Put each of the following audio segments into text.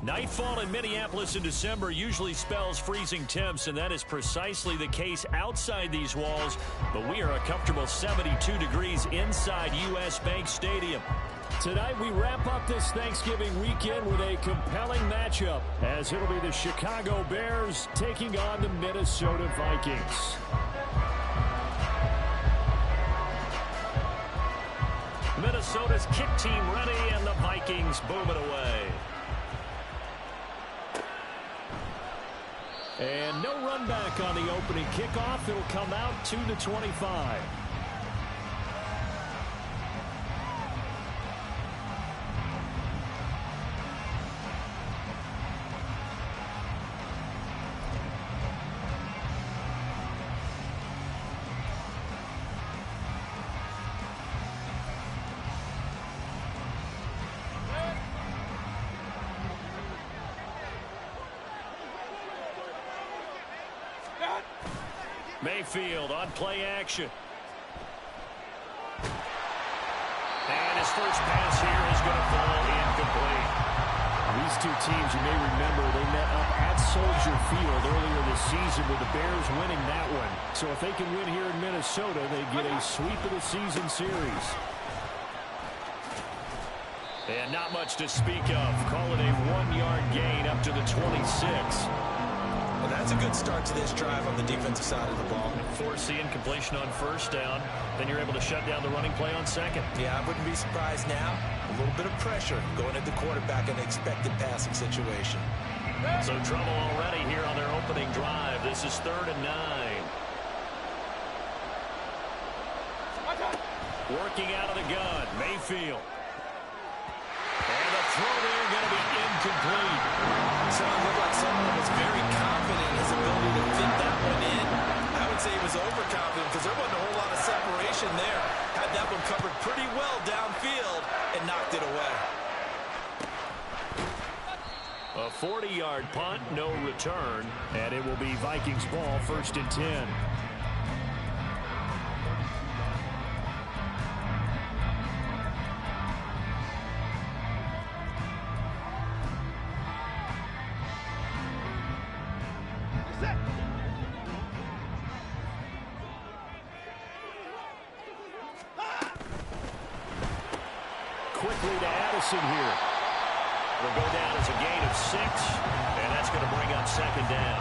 Nightfall in Minneapolis in December usually spells freezing temps, and that is precisely the case outside these walls. But we are a comfortable 72 degrees inside U.S. Bank Stadium. Tonight we wrap up this Thanksgiving weekend with a compelling matchup, as it'll be the Chicago Bears taking on the Minnesota Vikings. Minnesota's kick team ready, and the Vikings boom it away. And no run back on the opening kickoff. It'll come out to the 25. Mayfield on play action. And his first pass here is going to fall incomplete. These two teams, you may remember, they met up at Soldier Field earlier this season with the Bears winning that one. So if they can win here in Minnesota, they get a sweep of the season series. And not much to speak of. Call it a 1-yard gain up to the 26. Well, that's a good start to this drive on the defensive side of the ball. Force the incompletion on first down. Then you're able to shut down the running play on second. Yeah, I wouldn't be surprised now. A little bit of pressure going at the quarterback in an expected passing situation. So trouble already here on their opening drive. This is 3rd and 9. Working out of the gun, Mayfield. And the throw there going to be incomplete. So it looked like someone was very confident in his ability to fit that one in. I would say he was overconfident because there wasn't a whole lot of separation there. Had that one covered pretty well downfield and knocked it away. A 40-yard punt, no return. And it will be Vikings ball, 1st and 10. Quickly to Addison here. Will go down as a gain of 6, and that's going to bring up 2nd down.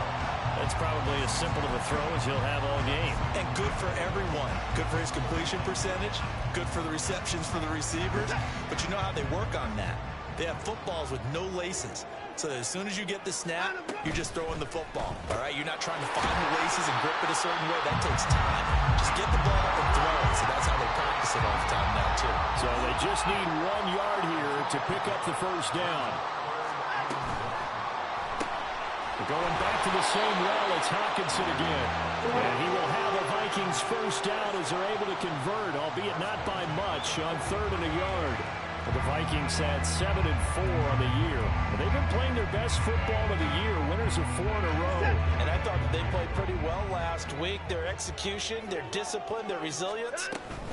That's probably as simple of a throw as he'll have all game. And good for everyone. Good for his completion percentage. Good for the receptions for the receivers. But you know how they work on that. They have footballs with no laces. So as soon as you get the snap, you're just throwing the football. All right? You're not trying to find the laces and grip it a certain way. That takes time. Just get the ball up and throw it. So that's how they practice it all the time now, too. So they just need 1 yard here to pick up the first down. Going back to the same well, it's Hawkinson again. And he will have a Vikings first down as they're able to convert, albeit not by much, on 3rd and a yard. But the Vikings had 7-4 on the year. But they've been playing their best football of the year, winners of 4 in a row. And I thought that they played pretty well last week. Their execution, their discipline, their resilience,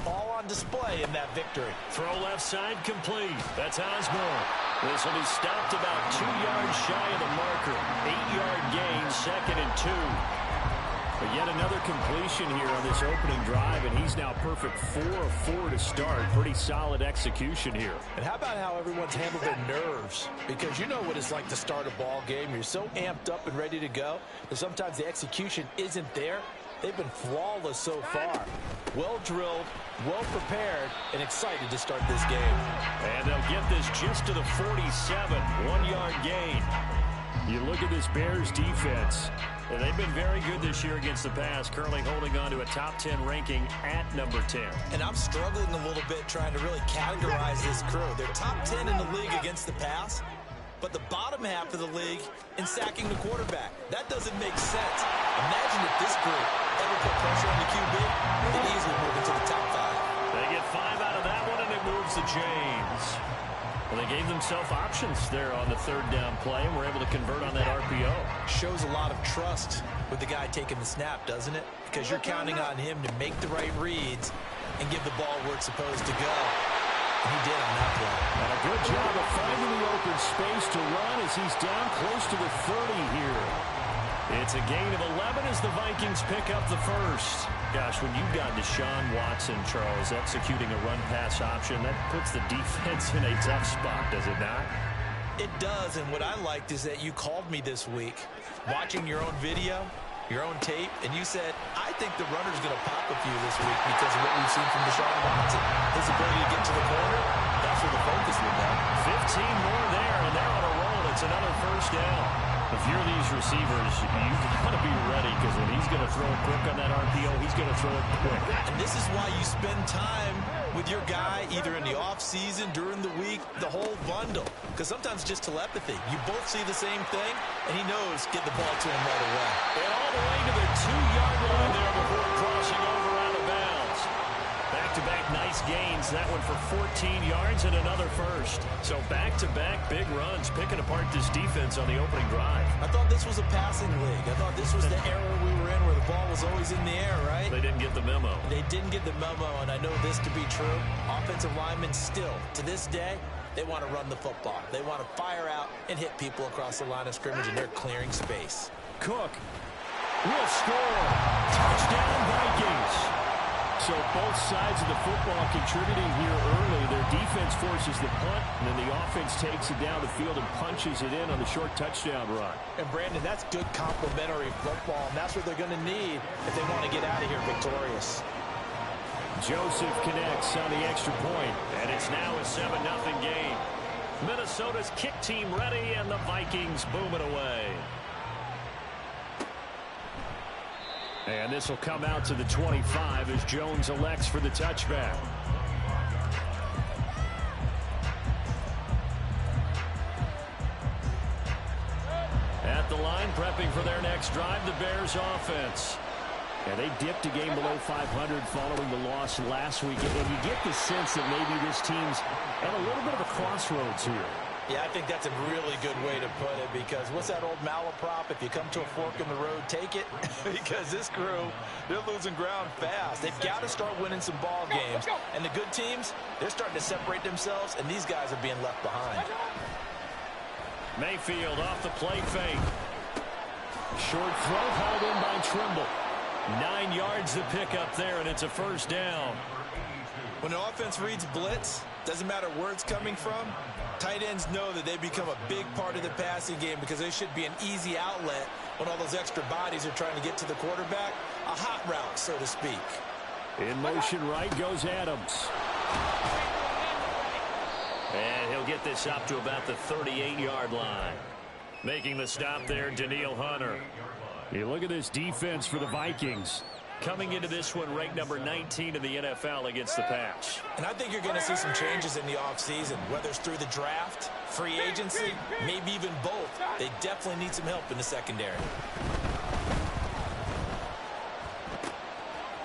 all on display in that victory. Throw left side complete. That's Osborne. This will be stopped about 2 yards shy of the marker. 8-yard gain, 2nd and 2. But yet another completion here on this opening drive, and he's now perfect 4 of 4 to start. Pretty solid execution here. And how about how everyone's handled their nerves? Because you know what it's like to start a ball game. You're so amped up and ready to go that sometimes the execution isn't there. They've been flawless so far. Well drilled, well prepared, and excited to start this game. And they'll get this just to the 47, 1-yard gain. You look at this Bears defense. And they've been very good this year against the pass, currently holding on to a top 10 ranking at number 10. And I'm struggling a little bit trying to really categorize this crew. They're top 10 in the league against the pass, but the bottom half of the league in sacking the quarterback. That doesn't make sense. Imagine if this group ever put pressure on the QB, they'd easily move into the top 5. They get 5 out of that one, and it moves to James. Well, they gave themselves options there on the 3rd down play, and were able to convert on that RPO. Shows a lot of trust with the guy taking the snap, doesn't it? Because you're counting on him to make the right reads and give the ball where it's supposed to go. He did on that play. And a good job of finding the open space to run as he's down close to the 30 here. It's a gain of 11 as the Vikings pick up the first. Gosh, when you've got Deshaun Watson, Charles, executing a run-pass option, that puts the defense in a tough spot, does it not? It does, and what I liked is that you called me this week, watching your own video, your own tape, and you said, I think the runner's going to pop a few this week because of what we've seen from Deshaun Watson. His ability to get to the corner, that's where the focus will be. 15 more there, and they're on a roll. It's another first down. If you're these receivers, you've got to be ready because when he's going to throw it quick on that RPO, he's going to throw it quick. And this is why you spend time with your guy either in the offseason, during the week, the whole bundle. Because sometimes it's just telepathy. You both see the same thing, and he knows get the ball to him right away. And all the way to the 2-yard line there before crossing over out of bounds. Back-to-back nice gains. That one for 14 yards and another first. So back-to-back big runs, picking apart this defense on the opening drive. I thought this was a passing league. I thought this was the era we were in where the ball was always in the air, right? They didn't get the memo. They didn't get the memo, and I know this to be true. Offensive linemen still, to this day, they want to run the football. They want to fire out and hit people across the line of scrimmage, and they're clearing space. Cook will score. Touchdown, Vikings. So both sides of the football contributing here early. Their defense forces the punt, and then the offense takes it down the field and punches it in on the short touchdown run. And, Brandon, that's good complementary football, and that's what they're going to need if they want to get out of here victorious. Joseph connects on the extra point. And it's now a 7-0 game. Minnesota's kick team ready, and the Vikings boom it away. And this will come out to the 25 as Jones elects for the touchback. At the line, prepping for their next drive, the Bears offense. And they dipped a game below 500 following the loss last week. And you get the sense that maybe this team's at a little bit of a crossroads here. Yeah, I think that's a really good way to put it because what's that old malaprop? If you come to a fork in the road, take it. Because this crew, they're losing ground fast. They've got to start winning some ball games. And the good teams, they're starting to separate themselves, and these guys are being left behind. Mayfield off the play fake. Short throw hauled in by Trimble. 9 yards to pick up there, and it's a first down. When an offense reads blitz, doesn't matter where it's coming from, tight ends know that they become a big part of the passing game because they should be an easy outlet when all those extra bodies are trying to get to the quarterback. A hot route, so to speak. In motion right goes Adams. And he'll get this up to about the 38-yard line. Making the stop there, Danielle Hunter. You look at this defense for the Vikings. Coming into this one ranked number 19 in the NFL against the pass. And I think you're going to see some changes in the offseason, whether it's through the draft, free agency, maybe even both. They definitely need some help in the secondary.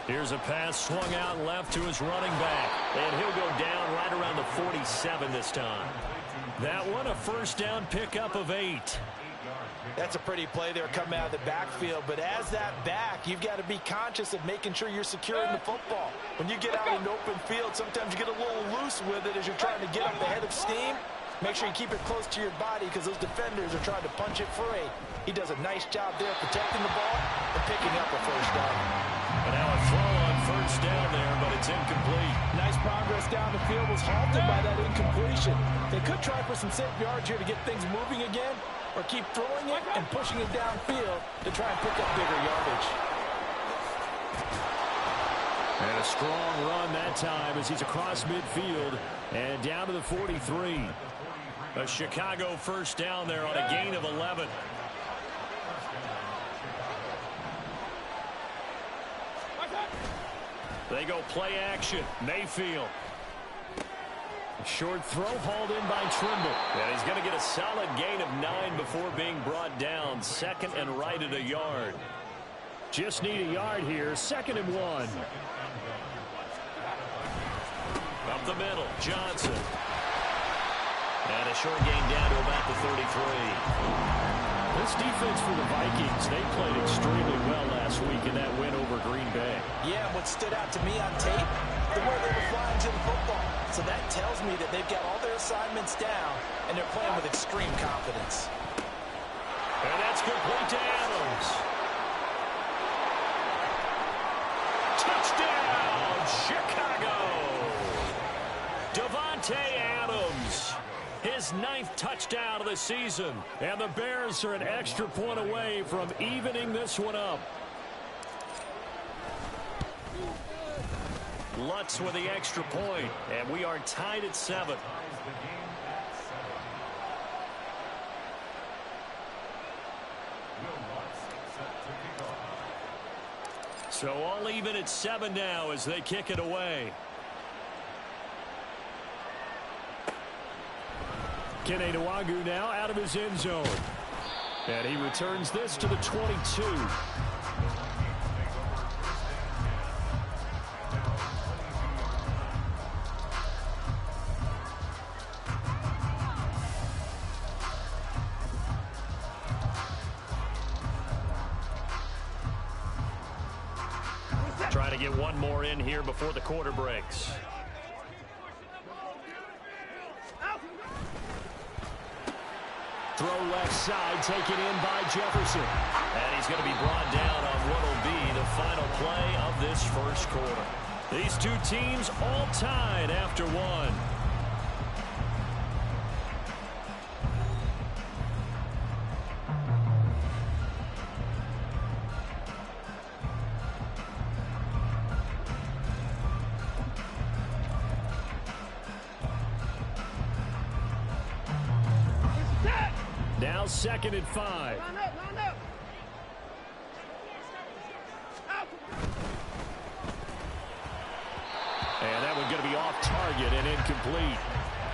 Here's a pass swung out left to his running back. And he'll go down right around the 47 this time. That one, a first down pickup of 8. That's a pretty play there coming out of the backfield. But as that back, you've got to be conscious of making sure you're securing the football. When you get out in the open field, sometimes you get a little loose with it as you're trying to get up ahead of steam. Make sure you keep it close to your body because those defenders are trying to punch it free. He does a nice job there protecting the ball and picking up a first down. And now a throw on first down there, but it's incomplete. Nice progress down the field was halted by that incompletion. They could try for some safe yards here to get things moving again, or keep throwing it and pushing it downfield to try and pick up bigger yardage. And a strong run that time as he's across midfield and down to the 43. A Chicago first down there on a gain of 11. They go play action. Mayfield. Short throw hauled in by Trimble. And he's going to get a solid gain of 9 before being brought down. Second and right at a yard. Just need a yard here. 2nd and 1. Up the middle, Johnson. And a short gain down to about the 33. This defense for the Vikings, they played extremely well last week in that win over Green Bay. Yeah, what stood out to me on tape, the way they were flying to the football. So that tells me that they've got all their assignments down, and they're playing with extreme confidence. And that's complete to Adams. Touchdown, Chicago! Davante Adams, his 9th touchdown of the season. And the Bears are an extra point away from evening this one up. Lutz with the extra point, and we are tied at 7. So all even at 7 now as they kick it away. Kene Nwagu now out of his end zone. And he returns this to the 22. Trying to get one more in here before the quarter breaks. Throw left side, taken in by Jefferson. And he's going to be brought down on what will be the final play of this first quarter. These two teams all tied after one. Now 2nd and 5. And that one's going to be off target and incomplete.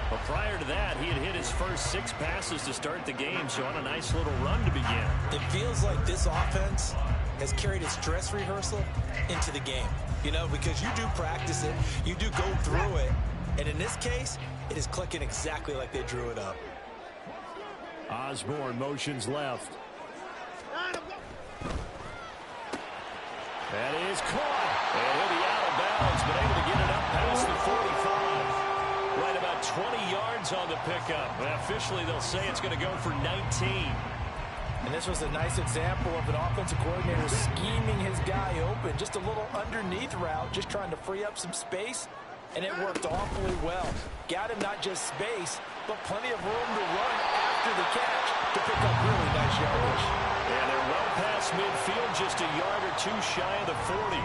But prior to that, he had hit his first 6 passes to start the game, so on a nice little run to begin. It feels like this offense has carried its dress rehearsal into the game. You know, because you do practice it, you do go through it, and in this case, it is clicking exactly like they drew it up. Osborne motions left. That is caught. And he'll be out of bounds, but able to get it up past the 45. Right about 20 yards on the pickup. And officially, they'll say it's going to go for 19. And this was a nice example of an offensive coordinator scheming his guy open. Just a little underneath route, just trying to free up some space. And it worked awfully well. Got him not just space, but plenty of room to run after the catch to pick up really nice yardage. And they're well past midfield, just a yard or two shy of the 40.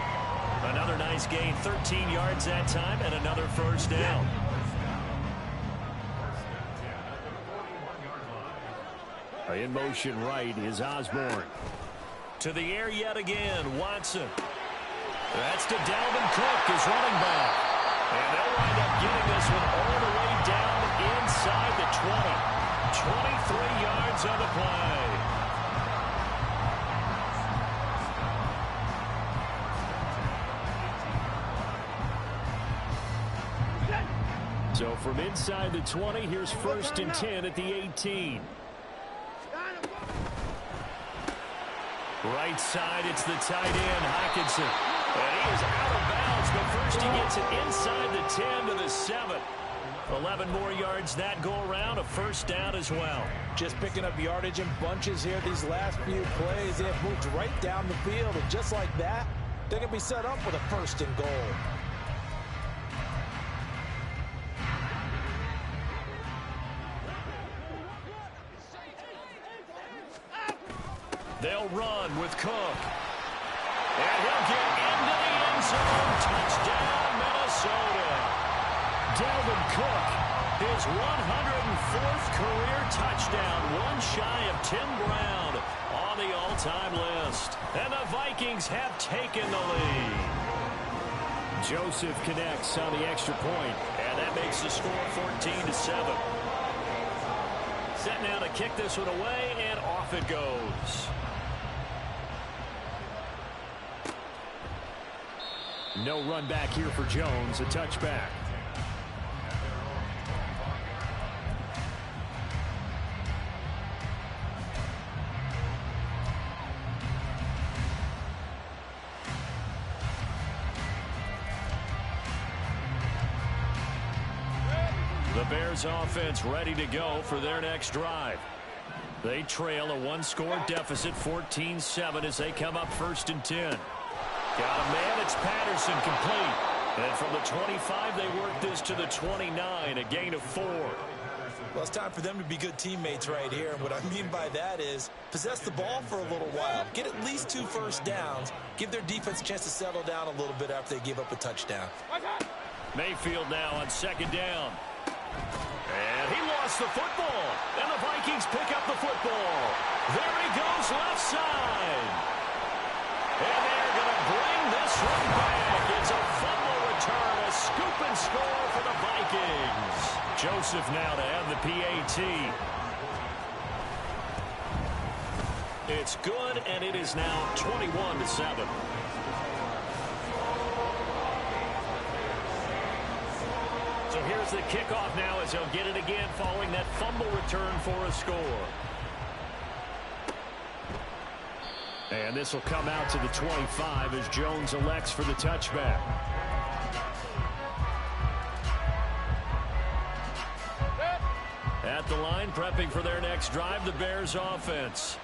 Another nice gain, 13 yards that time, and another first down. In motion right is Osborne. To the air yet again, Watson. That's to Dalvin Cook, his running back. And they'll wind up getting this one all the way down inside the 20. 23 yards on the play. So from inside the 20, here's 1st and 10 at the 18. Right side, it's the tight end, Hockenson. And he is out of bounds, but first he gets it inside the 10 to the 7. 11 more yards that go around, a first down as well. Just picking up yardage in bunches here these last few plays. They have moved right down the field, and just like that, they're going to be set up with a 1st and goal. They'll run with Cook. And he'll get into the end zone. Touchdown, Minnesota. Dalvin Cook, his 104th career touchdown, one shy of Tim Brown on the all-time list. And the Vikings have taken the lead. Joseph connects on the extra point, and that makes the score 14-7. Set now to kick this one away, and off it goes. No run back here for Jones, a touchback. Bears offense ready to go for their next drive. They trail a one-score deficit, 14-7, as they come up 1st and 10. Got a man. It's Patterson, complete. And from the 25, they work this to the 29, a gain of 4. Well, it's time for them to be good teammates right here. And what I mean by that is possess the ball for a little while. Get at least 2 first downs. Give their defense a chance to settle down a little bit after they give up a touchdown. Mayfield now on 2nd down. And he lost the football. And the Vikings pick up the football. There he goes, left side. And they're going to bring this one back. It's a fumble return, a scoop and score for the Vikings. Joseph now to have the PAT. It's good, and it is now 21-7. So here's the kickoff now as they'll get it again following that fumble return for a score. And this will come out to the 25 as Jones elects for the touchback. At the line, prepping for their next drive, the Bears offense.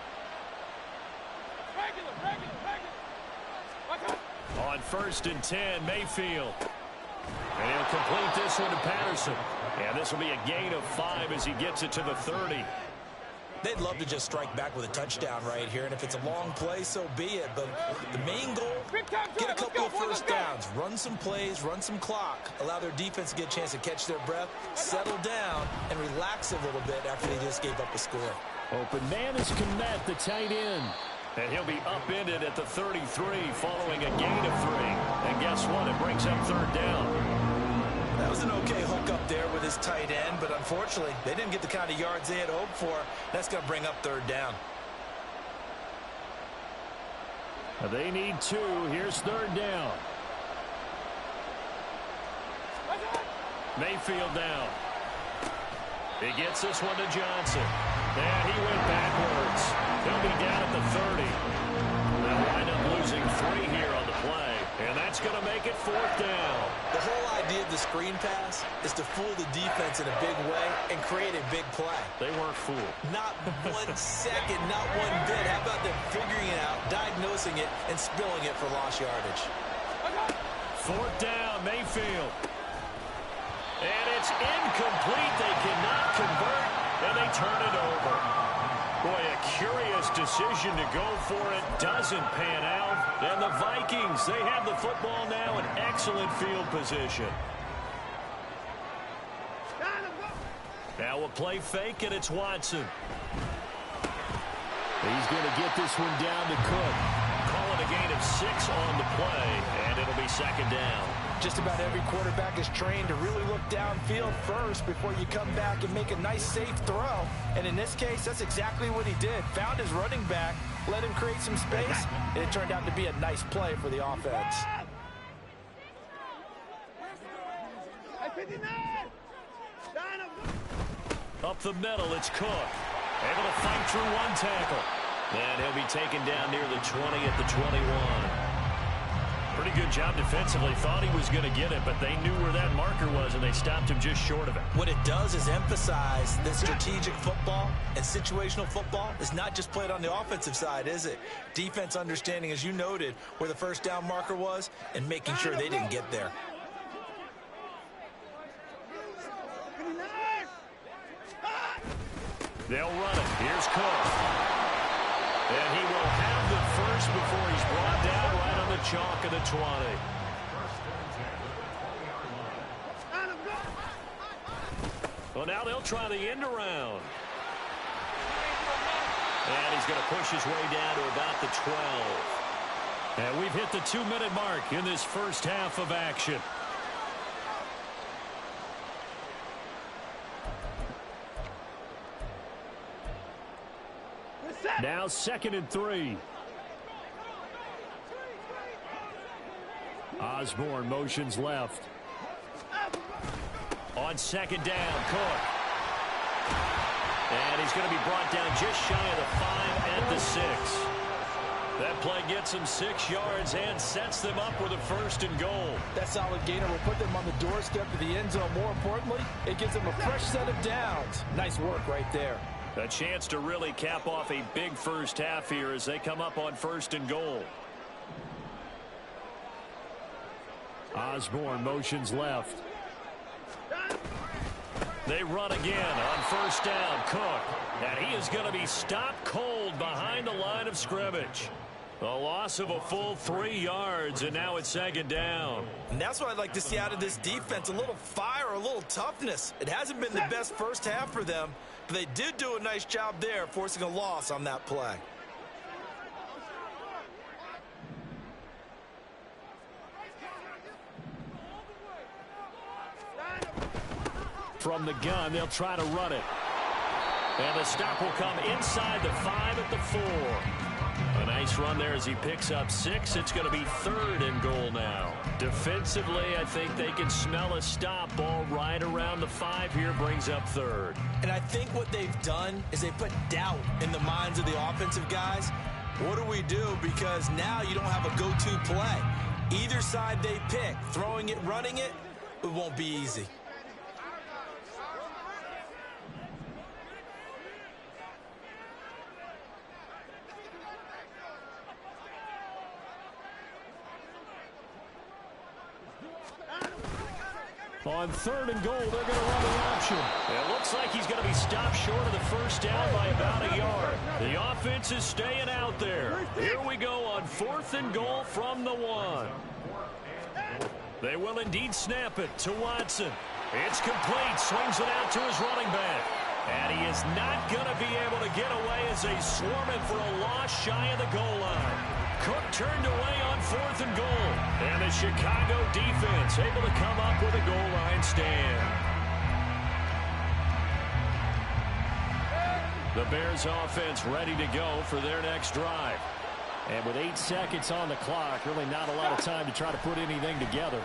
On 1st and 10, Mayfield. And he'll complete this one to Patterson. And this will be a gain of 5 as he gets it to the 30. They'd love to just strike back with a touchdown right here, and if it's a long play, so be it. But the main goal, get a couple of first downs, run some plays, run some clock, allow their defense to get a chance to catch their breath, settle down, and relax a little bit after they just gave up a score. Open man is Komet, the tight end. And he'll be upended at the 33 following a gain of 3. And guess what? It brings up 3rd down. That was an okay hook up there with his tight end, but unfortunately, they didn't get the kind of yards they had hoped for. That's going to bring up 3rd down. They need 2. Here's 3rd down. Mayfield down. He gets this one to Johnson. And he went backwards. He'll be down at the 30. They'll wind up losing 3 here on the play. And that's going to make it 4th down. The whole idea of the screen pass is to fool the defense in a big way and create a big play. They weren't fooled. Not 1 second, not 1 bit. How about them figuring it out, diagnosing it, and spilling it for lost yardage? 4th down, Mayfield. And it's incomplete. They cannot convert, and they turn it over. Boy, a curious decision to go for it. Doesn't pan out. And the Vikings, they have the football now in excellent field position. Now a play fake, and it's Watson. He's going to get this one down to Cook. Call it a gain of 6 on the play, and it'll be 2nd down. Just about every quarterback is trained to really look downfield first before you come back and make a nice, safe throw. And in this case, that's exactly what he did. Found his running back, let him create some space, and it turned out to be a nice play for the offense. Up the middle, it's Cook. Able to fight through 1 tackle. And he'll be taken down near the 20 at the 21. Pretty good job defensively. Thought he was going to get it, but they knew where that marker was, and they stopped him just short of it. What it does is emphasize that strategic football and situational football is not just played on the offensive side, is it? Defense understanding, as you noted, where the first down marker was and making sure they didn't get there. They'll run it. Here's Cook. And he will have the first before he's brought down right on the chalk of the 20. Well, now they'll try the end around. And he's going to push his way down to about the 12. And we've hit the 2-minute mark in this first half of action. Now 2nd and 3. Osborne motions left. On 2nd down, Cook. And he's going to be brought down just shy of the 5 at the 6. That play gets him 6 yards and sets them up with a 1st and goal. That solid gainer will put them on the doorstep of the end zone. More importantly, it gives them a fresh set of downs. Nice work right there. A chance to really cap off a big first half here as they come up on 1st and goal. Osborne motions left. They run again on 1st down. Cook. And he is going to be stopped cold behind the line of scrimmage. A loss of a full 3 yards, and now it's 2nd down. And that's what I'd like to see out of this defense, a little fire, a little toughness. It hasn't been the best first half for them, but they did do a nice job there, forcing a loss on that play. From the gun, they'll try to run it. And the stop will come inside the 5 at the 4. A nice run there as he picks up 6. It's going to be 3rd and goal now. Defensively, I think they can smell a stop. Ball right around the 5 here, brings up 3rd. And I think what they've done is they put doubt in the minds of the offensive guys. What do we do? Because now you don't have a go-to play. Either side they pick, throwing it, running it, it won't be easy. On 3rd and goal, they're going to run the option. It looks like he's going to be stopped short of the 1st down by about a yard. The offense is staying out there. Here we go on 4th and goal from the 1. They will indeed snap it to Watson. It's complete. Swings it out to his running back. And he is not going to be able to get away as they swarm it for a loss shy of the goal line. Cook turned away on 4th and goal. And the Chicago defense able to come up with a goal line stand. The Bears offense ready to go for their next drive. And with 8 seconds on the clock, really not a lot of time to try to put anything together.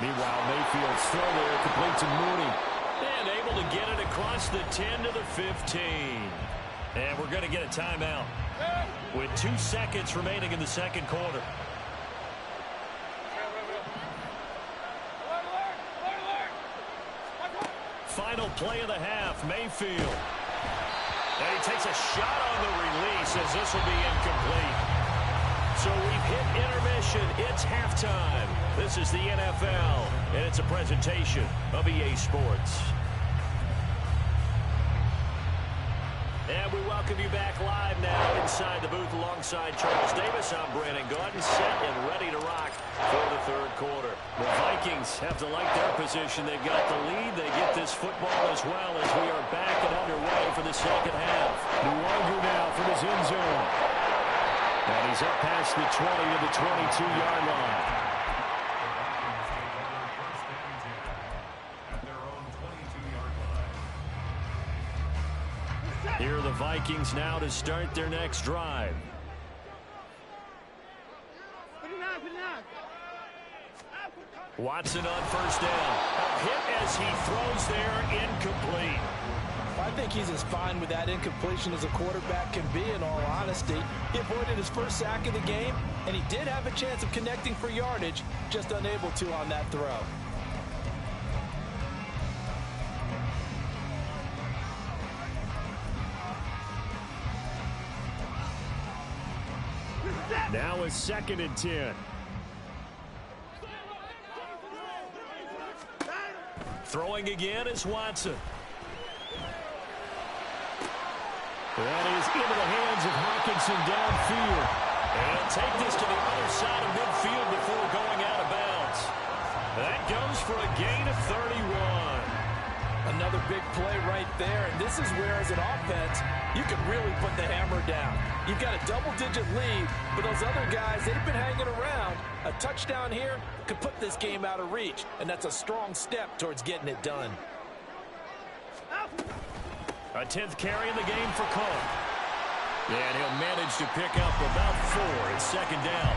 Meanwhile, Mayfield's throw there, complete to Mooney. And able to get it across the 10 to the 15. And we're going to get a timeout with 2 seconds remaining in the 2nd quarter. Final play of the half, Mayfield. And he takes a shot on the release as this will be incomplete. So we've hit intermission. It's halftime. This is the NFL, and it's a presentation of EA Sports. And we welcome you back live now inside the booth alongside Charles Davis. I'm Brandon Gaudin, set and ready to rock for the 3rd quarter. The Vikings have to like their position. They've got the lead. They get this football as well as we are back and underway for the 2nd half. Luongo now from his end zone. And he's up past the 20 to the 22-yard line. Here are the Vikings now to start their next drive. Watson on 1st down. A hit as he throws there, incomplete. I think he's as fine with that incompletion as a quarterback can be, in all honesty. He avoided his 1st sack of the game, and he did have a chance of connecting for yardage, just unable to on that throw. Now it's 2nd and 10. Throwing again is Watson. That is into the hands of Hawkinson downfield. And he'll take this to the other side of midfield before going out of bounds. That goes for a gain of 31. Another big play right there, and this is where, as an offense, you can really put the hammer down. You've got a double-digit lead, but those other guys, they've been hanging around. A touchdown here could put this game out of reach, and that's a strong step towards getting it done. A 10th carry in the game for Cook. And he'll manage to pick up about 4 at 2nd down.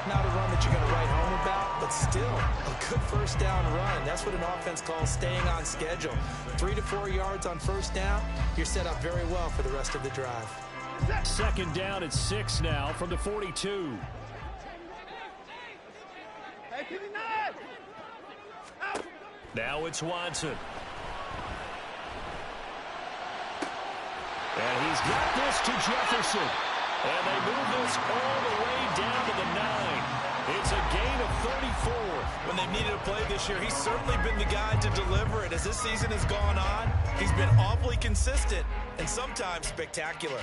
Not a run that you're going to write home about, but still a good 1st down run. That's what an offense calls staying on schedule. 3 to 4 yards on 1st down, you're set up very well for the rest of the drive. Second down at 6 now from the 42. Now it's Watson. And he's got this to Jefferson. And they move this all the way down to the 9. It's a gain of 34. When they've needed a play this year, he's certainly been the guy to deliver it. As this season has gone on, he's been awfully consistent and sometimes spectacular.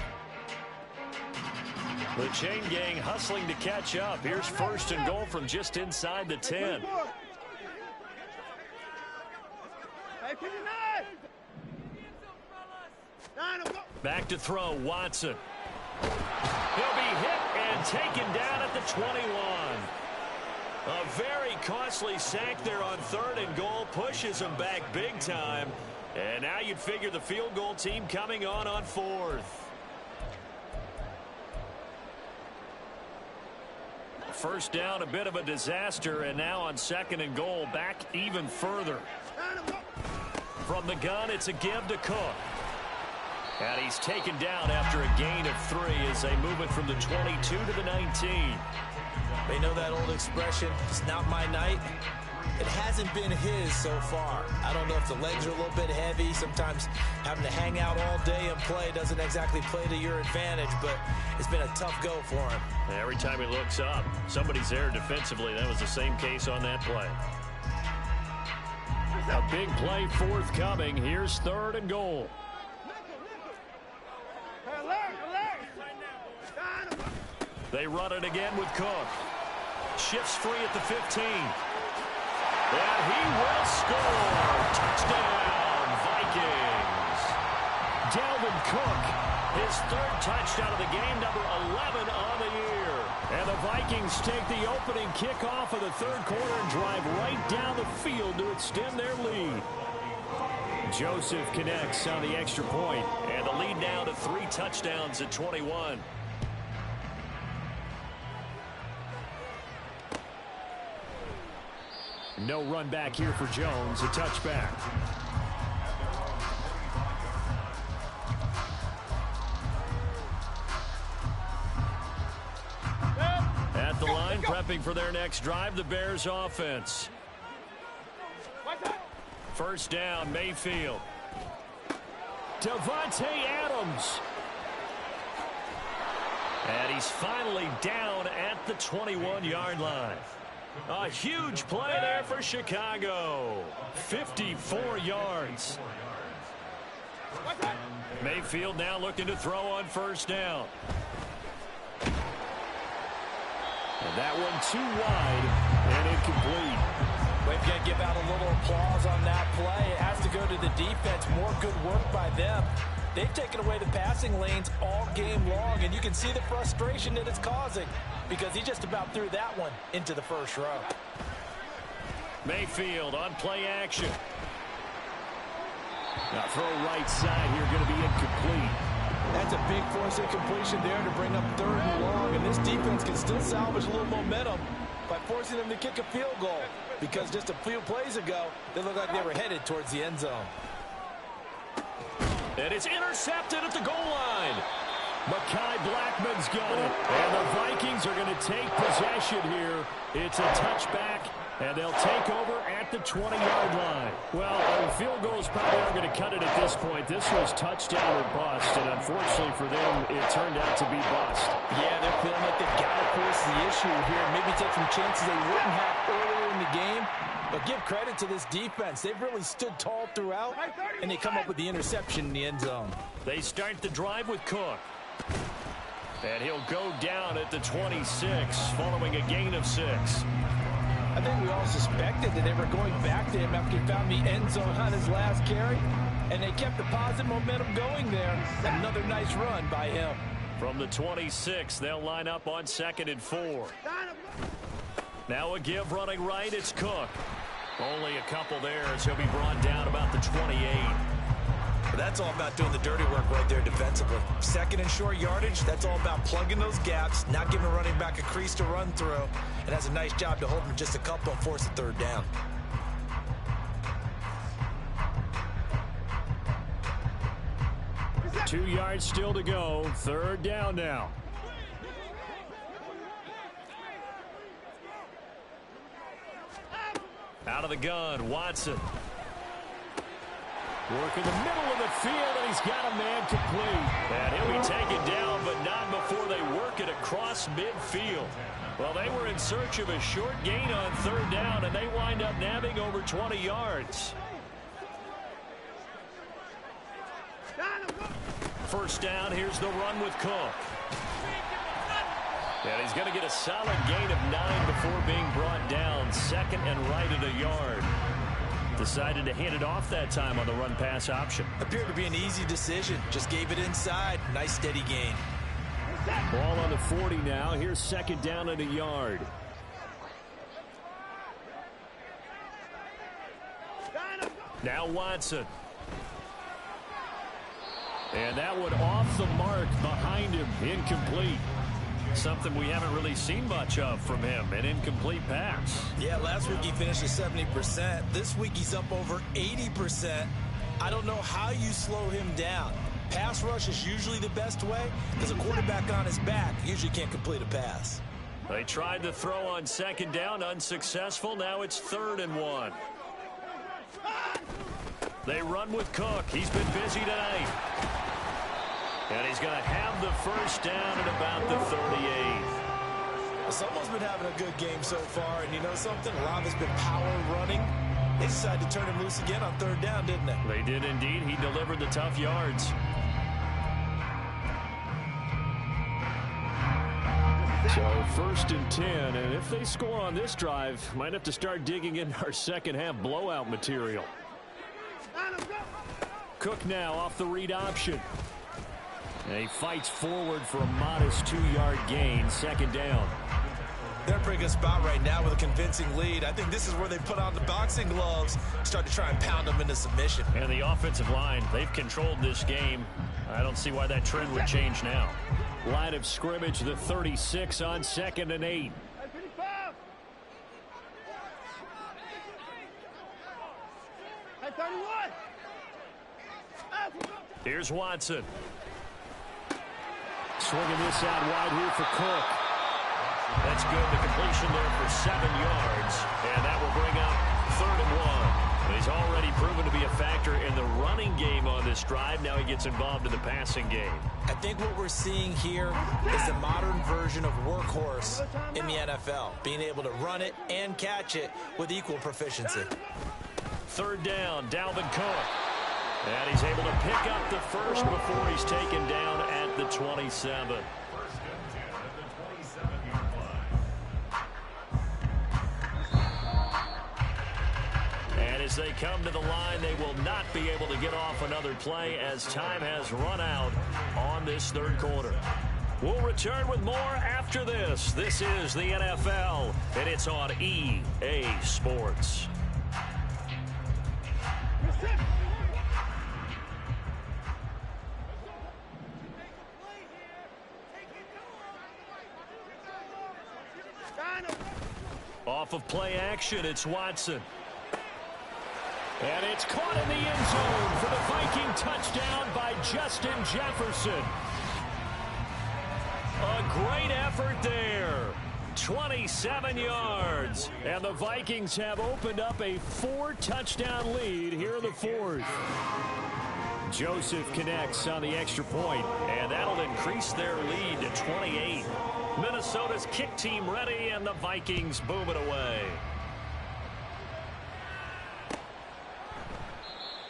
The chain gang hustling to catch up. Here's first and goal from just inside the 10. Back to throw, Watson. He'll be hit and taken down at the 21. A very costly sack there on third and goal. Pushes him back big time. And now you'd figure the field goal team coming on fourth. First down, a bit of a disaster, and now on second and goal, back even further. From the gun, it's a give to Cook. And he's taken down after a gain of 3 as they move it from the 22 to the 19. They know that old expression, it's not my night. It hasn't been his so far. I don't know if the legs are a little bit heavy. Sometimes having to hang out all day and play doesn't exactly play to your advantage, but it's been a tough go for him. Every time he looks up, somebody's there defensively. That was the same case on that play. A big play forthcoming. Here's third and goal. They run it again with Cook. Shifts free at the 15. And he will score. Touchdown, Vikings. Dalvin Cook, his third touchdown of the game, number 11 on the year. And the Vikings take the opening kickoff of the third quarter and drive right down the field to extend their lead. Joseph connects on the extra point, and the lead now to 3 touchdowns at 21. No run back here for Jones, a touchback. At the line, prepping for their next drive, the Bears offense. First down, Mayfield. Devontae Adams. And he's finally down at the 21-yard line. A huge play there for Chicago. 54 yards. Mayfield now looking to throw on first down. And that one too wide and incomplete. We've got to give out a little applause on that play. It has to go to the defense. More good work by them. They've taken away the passing lanes all game long, and you can see the frustration that it's causing because he just about threw that one into the first row. Mayfield on play action. Now throw right side here, going to be incomplete. That's a big force incompletion there to bring up third and long, and this defense can still salvage a little momentum by forcing them to kick a field goal because just a few plays ago, they looked like they were headed towards the end zone. And it's intercepted at the goal line. Mekhi Blackman's got it. And the Vikings are going to take possession here. It's a touchback, and they'll take over at the 20-yard line. Well, field goals probably aren't going to cut it at this point. This was touchdown or bust, and unfortunately for them, it turned out to be bust. Yeah, they're feeling like they've got to force the issue here. Maybe take some chances they wouldn't have earlier in the game. But give credit to this defense. They've really stood tall throughout, and they come up with the interception in the end zone. They start the drive with Cook. And he'll go down at the 26 following a gain of 6. I think we all suspected that they were going back to him after he found the end zone on his last carry, and they kept the positive momentum going there. Another nice run by him. From the 26, they'll line up on 2nd and 4. Now a give running right, it's Cook. Only a couple there as he'll be brought down about the 28. But that's all about doing the dirty work right there defensively. Second and short yardage, that's all about plugging those gaps, not giving a running back a crease to run through, and has a nice job to hold him just a couple and force the third down. 2 yards still to go. Third down now. Out of the gun, Watson. Work in the middle of the field, and he's got a man complete. And he'll be taken down, but not before they work it across midfield. Well, they were in search of a short gain on third down, and they wind up nabbing over 20 yards. First down, here's the run with Cook. And he's going to get a solid gain of 9 before being brought down. Second and right at a yard. Decided to hand it off that time on the run-pass option. Appeared to be an easy decision. Just gave it inside. Nice steady gain. Ball on the 40 now. Here's second down at a yard. Now Watson. And that one off the mark behind him. Incomplete. Something we haven't really seen much of from him, an incomplete pass. Yeah, last week he finished at 70%. This week he's up over 80%. I don't know how you slow him down. Pass rush is usually the best way because a quarterback on his back usually can't complete a pass. They tried to throw on second down, unsuccessful. Now it's 3rd and 1. They run with Cook. He's been busy tonight. And he's going to have the first down at about the 38. Someone's been having a good game so far, and you know something? A lot of it's been power running. They decided to turn him loose again on third down, didn't they? They did indeed. He delivered the tough yards. So 1st and 10, and if they score on this drive, might have to start digging in our second half blowout material. Cook now off the read option. And he fights forward for a modest 2-yard gain. Second down. They're in a pretty good spot right now with a convincing lead. I think this is where they put on the boxing gloves, start to try and pound them into submission. And the offensive line, they've controlled this game. I don't see why that trend would change now. Line of scrimmage, the 36 on 2nd and 8. Here's Watson. Swinging this out wide here for Cook. That's good. The completion there for 7 yards. And that will bring up 3rd and 1. He's already proven to be a factor in the running game on this drive. Now he gets involved in the passing game. I think what we're seeing here is the modern version of workhorse in the NFL. Being able to run it and catch it with equal proficiency. 3rd down, Dalvin Cook. And he's able to pick up the first before he's taken down at the 27. And as they come to the line, they will not be able to get off another play as time has run out on this 3rd quarter. We'll return with more after this. This is the NFL, and it's on EA Sports. Off of play action, it's Watson. And it's caught in the end zone for the Viking touchdown by Justin Jefferson. A great effort there. 27 yards. And the Vikings have opened up a 4-touchdown lead here in the 4th. Joseph connects on the extra point, and that'll increase their lead to 28. Minnesota's kick team ready, and the Vikings boom it away.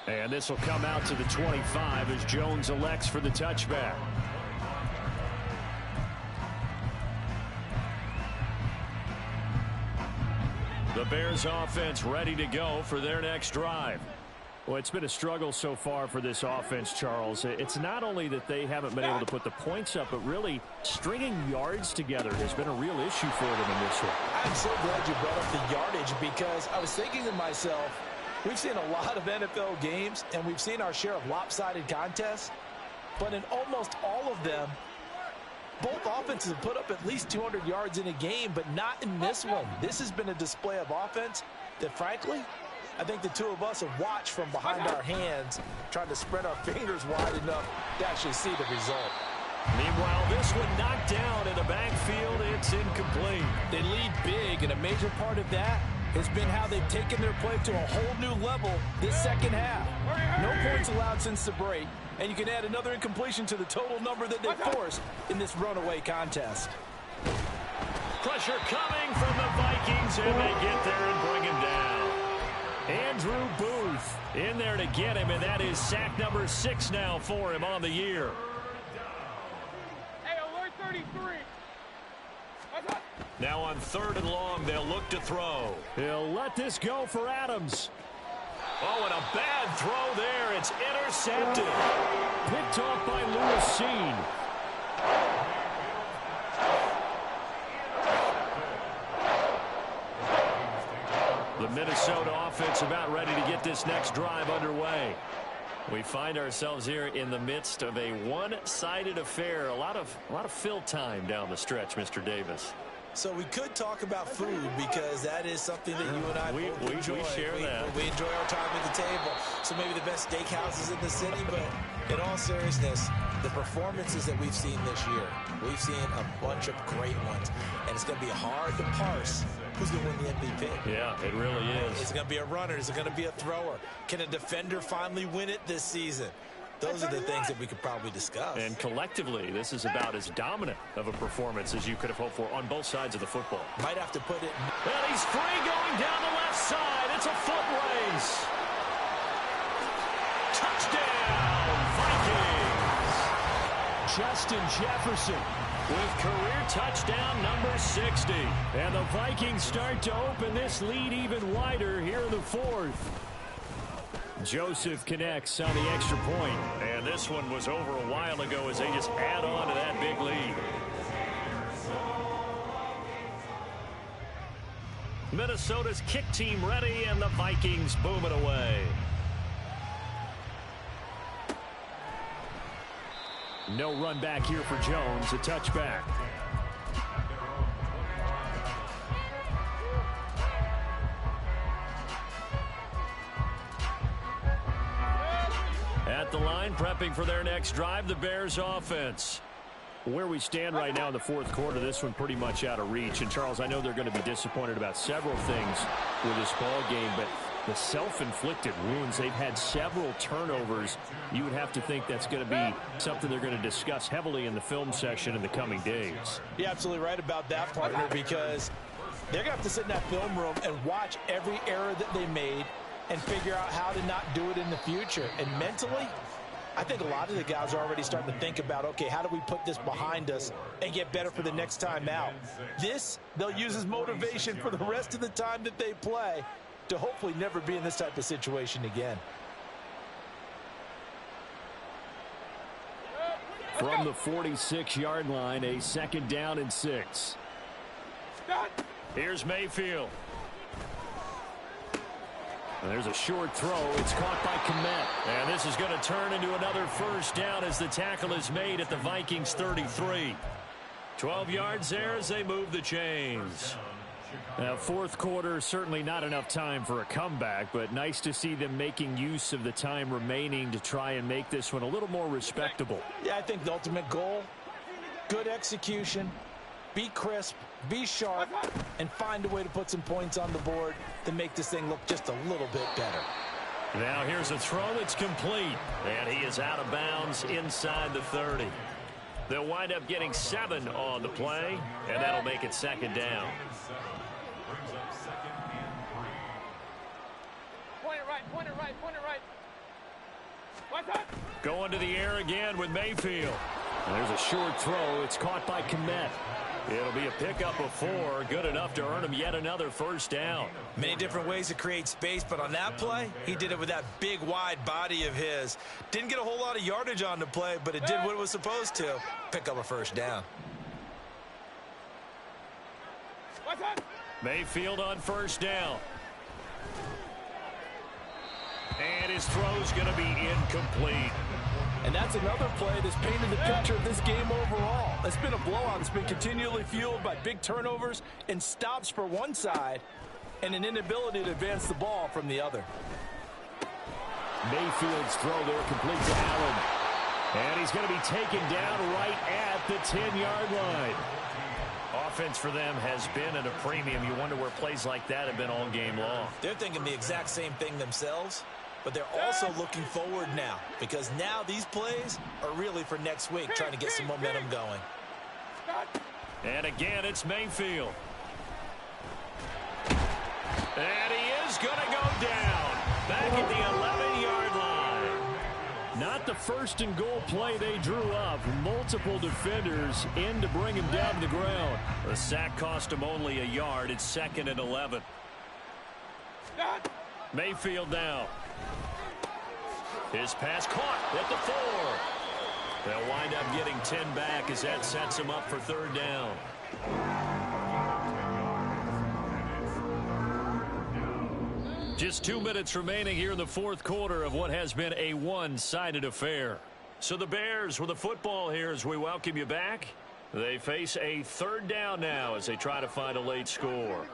And this will come out to the 25 as Jones elects for the touchback. The Bears offense ready to go for their next drive. Well, it's been a struggle so far for this offense, Charles. It's not only that they haven't been able to put the points up, but really stringing yards together has been a real issue for them in this one. I'm so glad you brought up the yardage because I was thinking to myself, we've seen a lot of NFL games, and we've seen our share of lopsided contests, but in almost all of them, both offenses have put up at least 200 yards in a game, but not in this one. This has been a display of offense that, frankly, I think the two of us have watched from behind our hands, trying to spread our fingers wide enough to actually see the result. Meanwhile, this one knocked down in the backfield. It's incomplete. They lead big, and a major part of that has been how they've taken their play to a whole new level this second half. No points allowed since the break, and you can add another incompletion to the total number that they forced in this runaway contest. Pressure coming from the Vikings, and they get there and bring him down. Andrew Booth in there to get him, and that is sack number 6 now for him on the year. Now on 3rd and long, they'll look to throw. He'll let this go for Adams. Oh, and a bad throw there. It's intercepted. Picked off by Lewis Seen. The Minnesota offense about ready to get this next drive underway. We find ourselves here in the midst of a one-sided affair. A lot of fill time down the stretch, Mr. Davis. So we could talk about food because that is something that you and I both enjoy. We share that. We enjoy our time at the table. So maybe the best steakhouses in the city, but in all seriousness, the performances that we've seen this year, we've seen a bunch of great ones. And it's going to be hard to parse who's going to win the MVP. Yeah, it really is. Is it going to be a runner? Is it going to be a thrower? Can a defender finally win it this season? Those are the things that we could probably discuss. And collectively, this is about as dominant of a performance as you could have hoped for on both sides of the football. Might have to put it. And he's free going down the left side. It's a foot race. Touchdown, Vikings. Justin Jefferson with career touchdown number 60. And the Vikings start to open this lead even wider here in the 4th. Joseph connects on the extra point. And this one was over a while ago as they just add on to that big lead. Minnesota's kick team ready, and the Vikings boom it away. No run back here for Jones, a touchback. At the line, prepping for their next drive, the Bears offense. Where we stand right now in the 4th quarter, this one pretty much out of reach. And, Charles, I know they're going to be disappointed about several things with this ball game, but the self-inflicted wounds, they've had several turnovers. You would have to think that's going to be something they're going to discuss heavily in the film session in the coming days. You're absolutely right about that, partner, because they're going to have to sit in that film room and watch every error that they made and figure out how to not do it in the future. And mentally, I think a lot of the guys are already starting to think about, okay, how do we put this behind us and get better for the next time out? This, they'll use as motivation for the rest of the time that they play to hopefully never be in this type of situation again. From the 46-yard line, a 2nd down and 6. Here's Mayfield. And there's a short throw. It's caught by Kmet. And this is going to turn into another 1st down as the tackle is made at the Vikings 33. 12 yards there as they move the chains. Now, 4th quarter, certainly not enough time for a comeback, but nice to see them making use of the time remaining to try and make this one a little more respectable. Yeah, I think the ultimate goal, good execution, be crisp, be sharp, and find a way to put some points on the board to make this thing look just a little bit better. Now here's a throw that's complete, and he is out of bounds inside the 30. They'll wind up getting 7 on the play, and that'll make it 2nd down. Point it right. Going to the air again with Mayfield. And there's a short throw. It's caught by Kmet. It'll be a pickup of 4. Good enough to earn him yet another 1st down. Many different ways to create space, but on that play, he did it with that big, wide body of his. Didn't get a whole lot of yardage on the play, but it did what it was supposed to. Pick up a 1st down. Mayfield on 1st down. And his throw's going to be incomplete. And that's another play that's painted the picture of this game overall. It's been a blowout. It's been continually fueled by big turnovers and stops for one side and an inability to advance the ball from the other. Mayfield's throw there complete to Allen. And he's going to be taken down right at the 10-yard line. Offense for them has been at a premium. You wonder where plays like that have been all game long. They're thinking the exact same thing themselves, but they're also looking forward now because now these plays are really for next week, trying to get some momentum going. And again, it's Mayfield. And he is going to go down back at the 11-yard line. Not the first and goal play they drew up. Multiple defenders in to bring him down to the ground. The sack cost him only a yard. It's 2nd and 11. Mayfield now. His pass caught at the 4. They'll wind up getting 10 back as that sets him up for 3rd down. Just 2 minutes remaining here in the 4th quarter of what has been a one-sided affair. So the Bears with the football here as we welcome you back. They face a 3rd down now as they try to find a late score.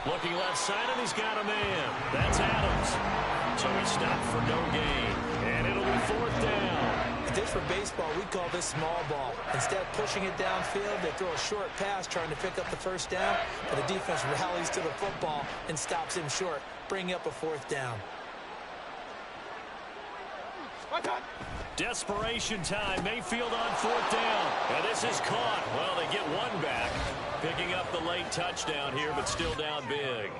Looking left side, and he's got a man. That's Adams. So he stopped for no gain. And it'll be 4th down. If this were baseball, we'd call this small ball. Instead of pushing it downfield, they throw a short pass trying to pick up the 1st down, but the defense rallies to the football and stops him short, bringing up a 4th down. Desperation time. Mayfield on 4th down. And this is caught. Well, they get one back. Picking up the late touchdown here, but still down big.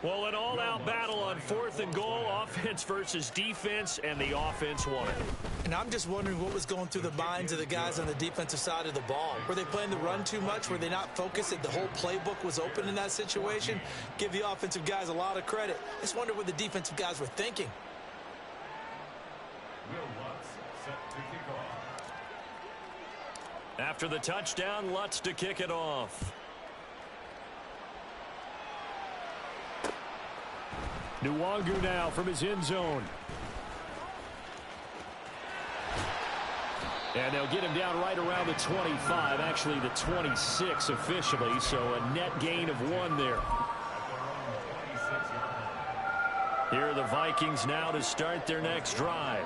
Well, an all-out battle on 4th and goal. Offense versus defense, and the offense won it. And I'm just wondering what was going through the minds of the guys on the defensive side of the ball. Were they playing the run too much? Were they not focused that the whole playbook was open in that situation? Give the offensive guys a lot of credit. Just wonder what the defensive guys were thinking. After the touchdown, Lutz to kick it off. Nwangu now from his end zone. And they'll get him down right around the 25, actually the 26 officially, so a net gain of 1 there. Here are the Vikings now to start their next drive.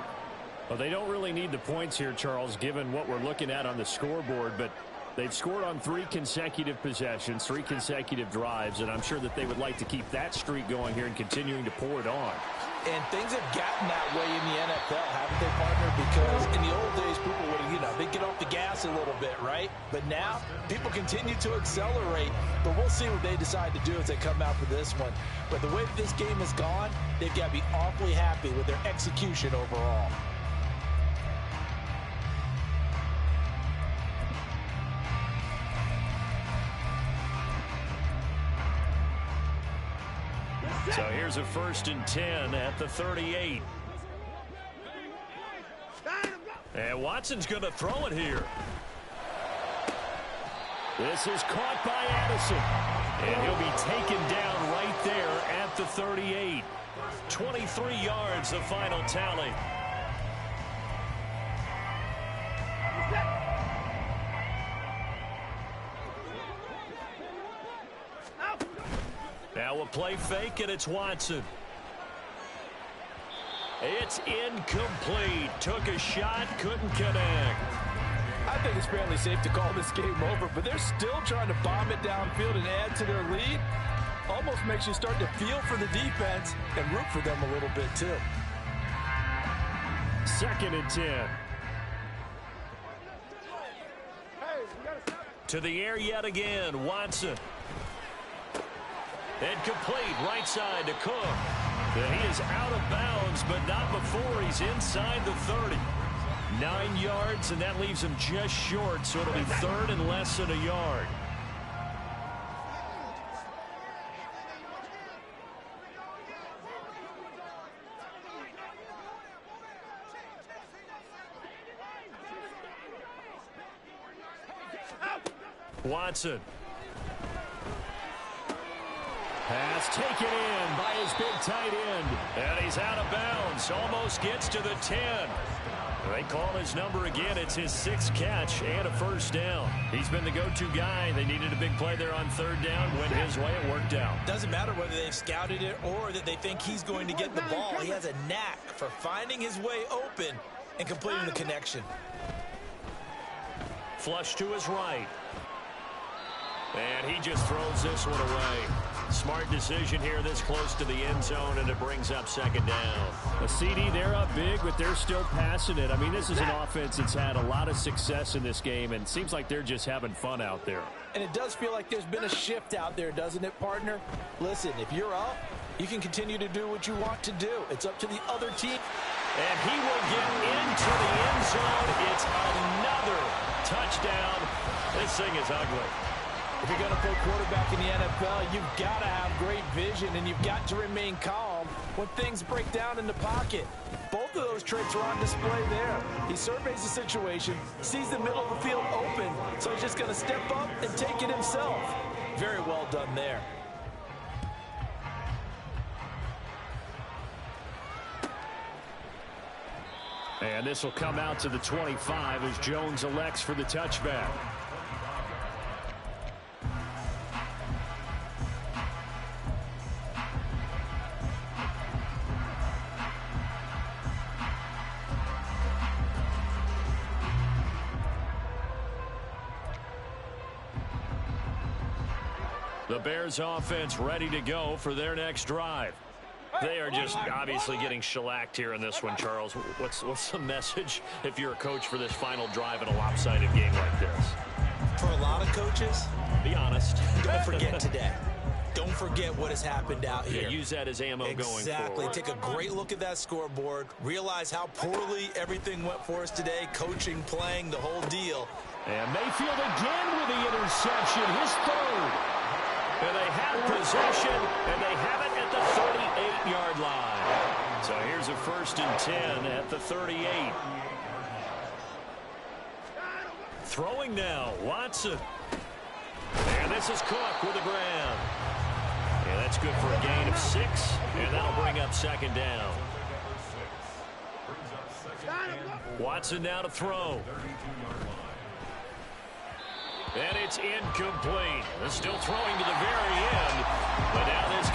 Well, they don't really need the points here, Charles, given what we're looking at on the scoreboard, but they've scored on 3 consecutive possessions, 3 consecutive drives, and I'm sure that they would like to keep that streak going here and continuing to pour it on. And things have gotten that way in the NFL, haven't they, partner? Because in the old days, people would, they'd get off the gas a little bit, right? But now, people continue to accelerate, but we'll see what they decide to do as they come out for this one. But the way that this game has gone, they've got to be awfully happy with their execution overall. So here's a 1st and 10 at the 38. And Watson's going to throw it here. This is caught by Addison. And he'll be taken down right there at the 38. 23 yards, the final tally. Now a play fake, and it's Watson. It's incomplete. Took a shot, couldn't connect. I think it's fairly safe to call this game over, but they're still trying to bomb it downfield and add to their lead. Almost makes you start to feel for the defense and root for them a little bit, too. 2nd and 10. To the air yet again, Watson. And complete, right side to Cook. And he is out of bounds, but not before he's inside the 30. 9 yards, and that leaves him just short, so it'll be 3rd and less than a yard. Watson. Pass taken in by his big tight end. And he's out of bounds. Almost gets to the 10. They call his number again. It's his 6th catch and a first down. He's been the go-to guy. They needed a big play there on 3rd down. Went his way. It worked out. Doesn't matter whether they've scouted it or that they think he's going to get the ball. He has a knack for finding his way open and completing the connection. Flush to his right. And he just throws this one away. Smart decision here this close to the end zone, and it brings up 2nd down. A CD, they're up big, but they're still passing it. I mean, this is an offense that's had a lot of success in this game, and it seems like they're just having fun out there. And it does feel like there's been a shift out there, doesn't it, partner? Listen, if you're up, you can continue to do what you want to do. It's up to the other team. And he will get into the end zone. It's another touchdown. This thing is ugly. If you're going to play quarterback in the NFL, you've got to have great vision, and you've got to remain calm when things break down in the pocket. Both of those traits are on display there. He surveys the situation, sees the middle of the field open, so he's just going to step up and take it himself. Very well done there. And this will come out to the 25 as Jones elects for the touchback. The Bears offense ready to go for their next drive. They are just obviously getting shellacked here in this one, Charles. What's the message if you're a coach for this final drive in a lopsided game like this? For a lot of coaches, be honest. Don't forget today. Don't forget what has happened out here. Yeah, use that as ammo going forward. Exactly. Take a great look at that scoreboard. Realize how poorly everything went for us today. Coaching, playing, the whole deal. And Mayfield again with the interception. His 3rd. And they have possession, and they have it at the 38-yard line. So here's a 1st and 10 at the 38. Throwing now, Watson. And this is Cook with the ground. And that's good for a gain of 6, and that'll bring up 2nd down. Watson now to throw. And it's incomplete. They're still throwing to the very end. But now this